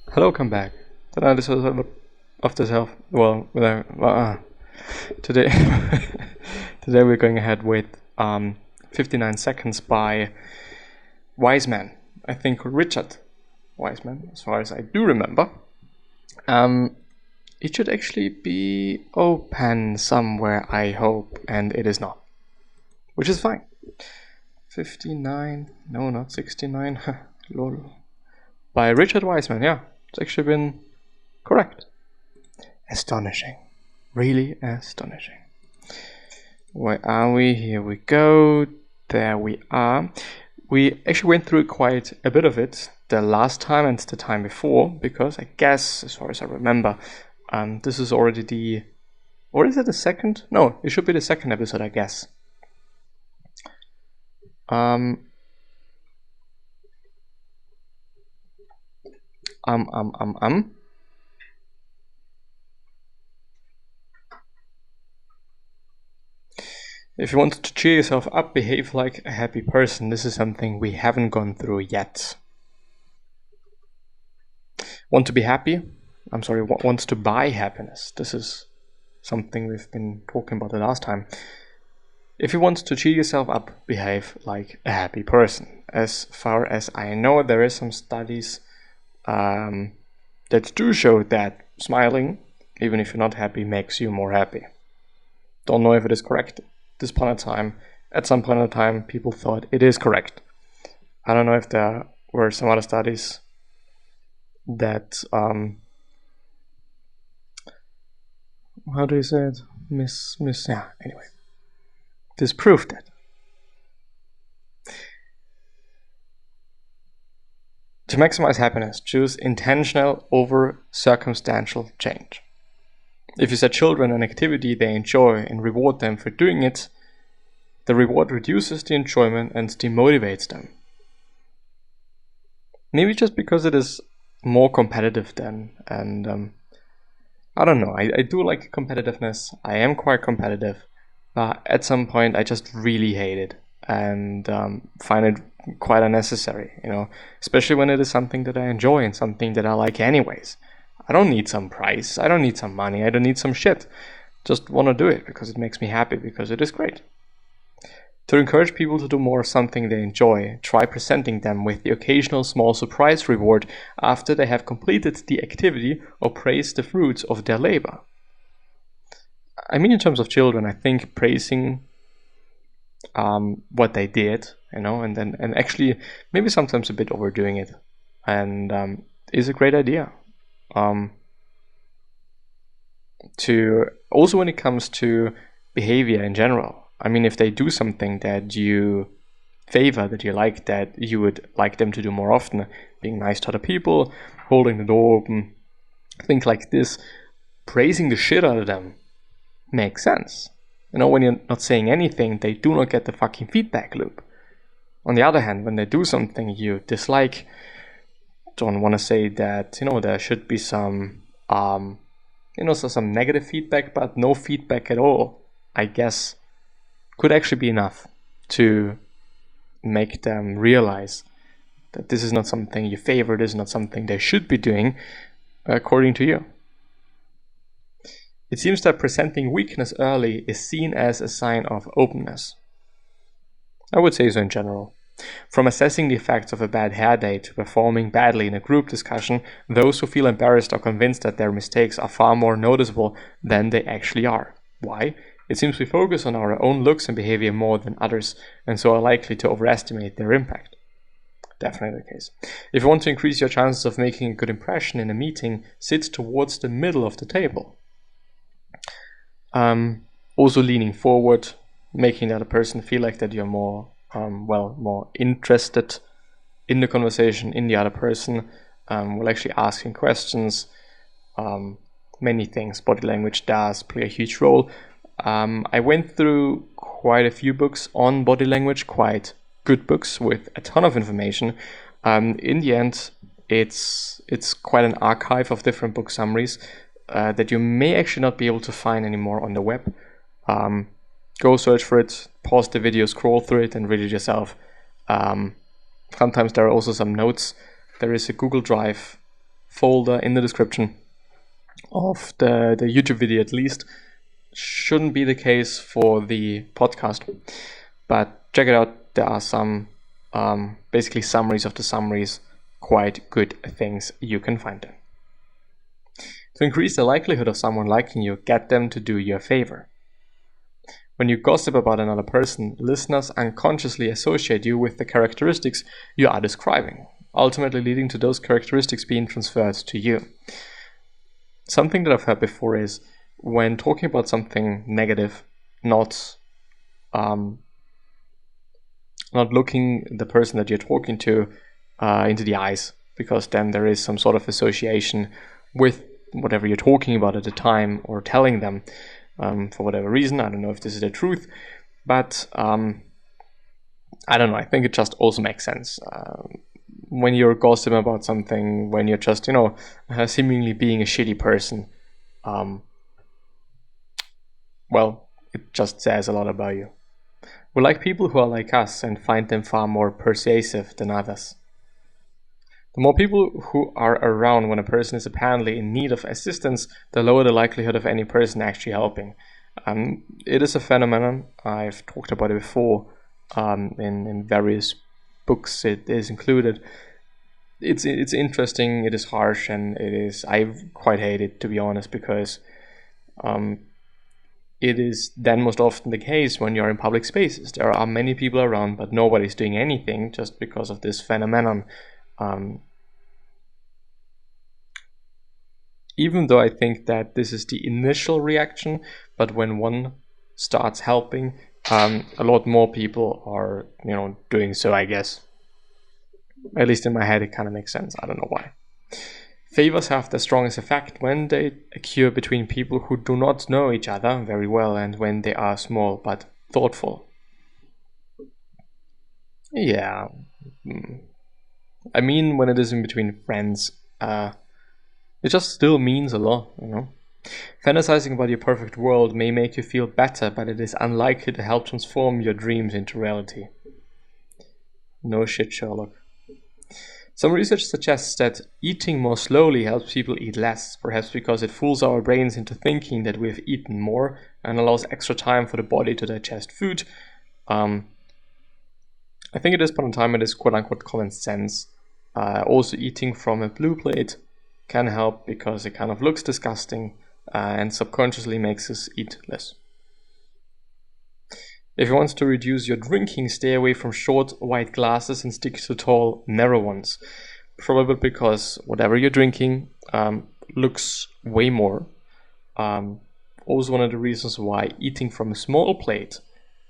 Hello, come back. Today, this is of the self. Today, today we're going ahead with 59 seconds by Wiseman. I think Richard Wiseman, as far as I do remember. It should actually be open somewhere, I hope, and it is not, which is fine. 59, no, not 69. Lol. By Richard Wiseman, yeah. It's actually been correct. Astonishing. Really astonishing. Where are we? Here we go. There we are. We actually went through quite a bit of it the last time and the time before, because I guess, as far as I remember, this is already the... Or is it the second? No, it should be the second episode, I guess. If you want to cheer yourself up, behave like a happy person. This is something we haven't gone through yet. Want to be happy? Wants to buy happiness. This is something we've been talking about the last time. If you want to cheer yourself up, behave like a happy person. As far as I know, there is some studies that do show that smiling, even if you're not happy, makes you more happy. Don't know if it is correct. At some point in time, people thought it is correct. I don't know if there were some other studies that, how do you say it? Anyway. Disproved it. To maximize happiness, choose intentional over circumstantial change. If you set children an activity they enjoy and reward them for doing it, the reward reduces the enjoyment and demotivates them. Maybe just because it is more competitive then, and I don't know, I do like competitiveness. I am quite competitive, but at some point I just really hate it and find it quite unnecessary, especially when it is something that I enjoy and something that I like anyways. I don't need some prize, I don't need some money, I don't need some shit. Just want to do it because it makes me happy, because it is great. To encourage people to do more of something they enjoy, try presenting them with the occasional small surprise reward after they have completed the activity or praise the fruits of their labor. I mean, in terms of children, I think praising what they did, and actually maybe sometimes a bit overdoing it, and is a great idea. To also, when it comes to behavior in general, I mean, if they do something that you favor, that you like, that you would like them to do more often, being nice to other people, holding the door open, things like this, praising the shit out of them makes sense. When you're not saying anything, they do not get the fucking feedback loop. On the other hand, when they do something you dislike, don't want to say that, there should be some, some negative feedback, but no feedback at all, I guess, could actually be enough to make them realize that this is not something you favor, this is not something they should be doing, according to you. It seems that presenting weakness early is seen as a sign of openness. I would say so in general. From assessing the effects of a bad hair day to performing badly in a group discussion, those who feel embarrassed are convinced that their mistakes are far more noticeable than they actually are. Why? It seems we focus on our own looks and behavior more than others, and so are likely to overestimate their impact. Definitely the case. If you want to increase your chances of making a good impression in a meeting, sit towards the middle of the table. Also leaning forward, making the other person feel like that you're more interested in the conversation, in the other person, while actually asking questions. Many things body language does play a huge role. I went through quite a few books on body language, quite good books with a ton of information. In the end, it's quite an archive of different book summaries that you may actually not be able to find anymore on the web. Go search for it, pause the video, scroll through it, and read it yourself. Sometimes there are also some notes. There is a Google Drive folder in the description of the YouTube video at least. Shouldn't be the case for the podcast, but check it out. There are some basically summaries of the summaries, quite good things you can find there. To increase the likelihood of someone liking you, get them to do you a favor. When you gossip about another person, listeners unconsciously associate you with the characteristics you are describing, ultimately leading to those characteristics being transferred to you. Something that I've heard before is when talking about something negative, not looking the person that you're talking to into the eyes, because then there is some sort of association with whatever you're talking about at the time or telling them for whatever reason. I don't know if this is the truth, but I don't know. I think it just also makes sense. When you're gossiping about something, when you're just, seemingly being a shitty person, well, it just says a lot about you. We like people who are like us and find them far more persuasive than others. The more people who are around when a person is apparently in need of assistance, the lower the likelihood of any person actually helping. It is a phenomenon. I've talked about it before in various books. It is included. It's interesting. It is harsh, and I quite hate it, to be honest, because it is then most often the case when you're in public spaces. There are many people around, but nobody's doing anything just because of this phenomenon. Even though I think that this is the initial reaction, but when one starts helping, a lot more people are, doing so, I guess. At least in my head, it kind of makes sense. I don't know why. Favors have the strongest effect when they occur between people who do not know each other very well and when they are small but thoughtful. Yeah. I mean, when it is in between friends, it just still means a lot, Fantasizing about your perfect world may make you feel better, but it is unlikely to help transform your dreams into reality. No shit, Sherlock. Some research suggests that eating more slowly helps people eat less, perhaps because it fools our brains into thinking that we have eaten more and allows extra time for the body to digest food. I think at this point in time it is quote-unquote common sense. Also, eating from a blue plate can help because it kind of looks disgusting and subconsciously makes us eat less. If you want to reduce your drinking, stay away from short white glasses and stick to tall, narrow ones. Probably because whatever you're drinking looks way more. Also one of the reasons why eating from a small plate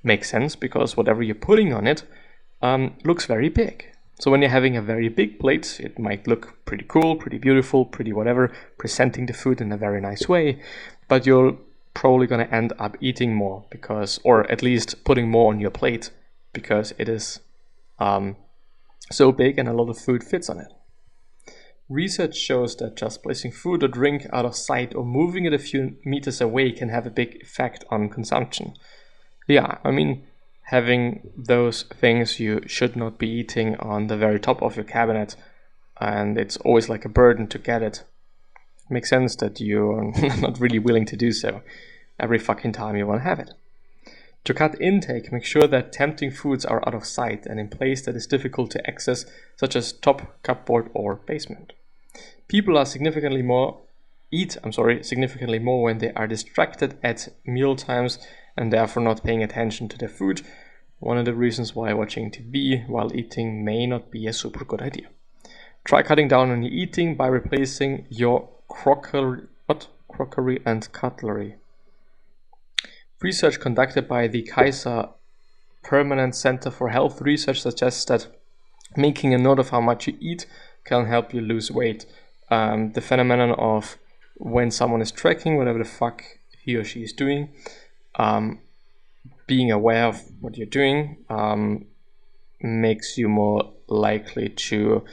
makes sense, because whatever you're putting on it looks very big. So when you're having a very big plate, it might look pretty cool, pretty beautiful, pretty whatever, presenting the food in a very nice way, but you're probably going to end up eating more or at least putting more on your plate because it is so big and a lot of food fits on it. Research shows that just placing food or drink out of sight or moving it a few meters away can have a big effect on consumption. Yeah, I mean, having those things you should not be eating on the very top of your cabinet, and it's always like a burden to get it. Makes sense that you're not really willing to do so every fucking time you want to have it. To cut intake, make sure that tempting foods are out of sight and in place that is difficult to access, such as top, cupboard, or basement. People are significantly more when they are distracted at meal times and therefore not paying attention to their food. One of the reasons why watching TV while eating may not be a super good idea. Try cutting down on your eating by replacing your crockery and cutlery. Research conducted by the Kaiser Permanent Center for Health Research suggests that making a note of how much you eat can help you lose weight. The phenomenon of when someone is tracking whatever the fuck he or she is doing, being aware of what you're doing makes you more likely to,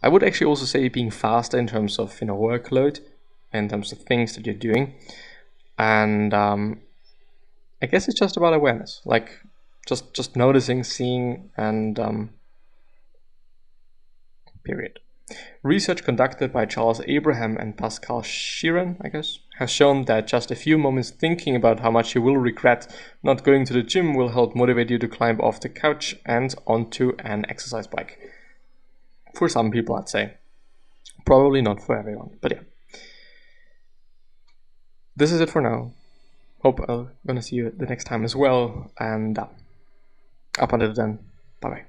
I would actually also say, being faster in terms of workload, in terms of things that you're doing. And I guess it's just about awareness, like just noticing, seeing, and period. Research conducted by Charles Abraham and Pascal Sheeran, I guess, has shown that just a few moments thinking about how much you will regret not going to the gym will help motivate you to climb off the couch and onto an exercise bike. For some people, I'd say. Probably not for everyone, but yeah. This is it for now. Hope I'm gonna see you the next time as well, and up until then, bye bye.